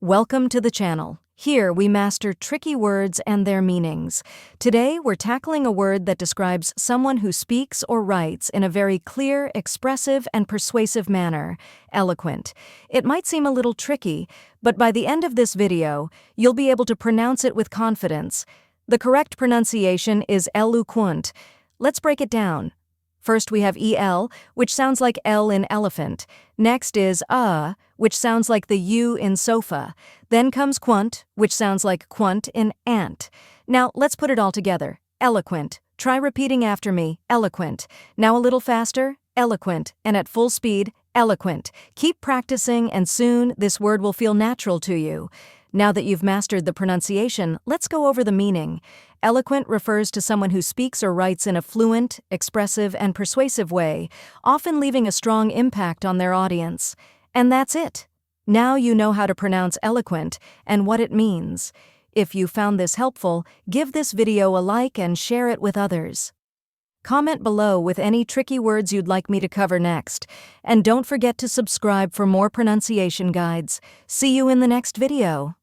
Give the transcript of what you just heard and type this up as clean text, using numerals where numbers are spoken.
Welcome to the channel. Here we master tricky words and their meanings. Today we're tackling a word that describes someone who speaks or writes in a very clear, expressive, and persuasive manner: eloquent. It might seem a little tricky, but by the end of this video, you'll be able to pronounce it with confidence. The correct pronunciation is eloquent. Let's break it down. First we have EL, which sounds like L in elephant. Next is which sounds like the U in sofa. Then comes quant, which sounds like quant in ant. Now let's put it all together. Eloquent. Try repeating after me. Eloquent. Now a little faster. Eloquent. And at full speed. Eloquent. Keep practicing and soon this word will feel natural to you. Now that you've mastered the pronunciation, let's go over the meaning. Eloquent refers to someone who speaks or writes in a fluent, expressive, and persuasive way, often leaving a strong impact on their audience. And that's it. Now you know how to pronounce eloquent and what it means. If you found this helpful, give this video a like and share it with others. Comment below with any tricky words you'd like me to cover next. And don't forget to subscribe for more pronunciation guides. See you in the next video.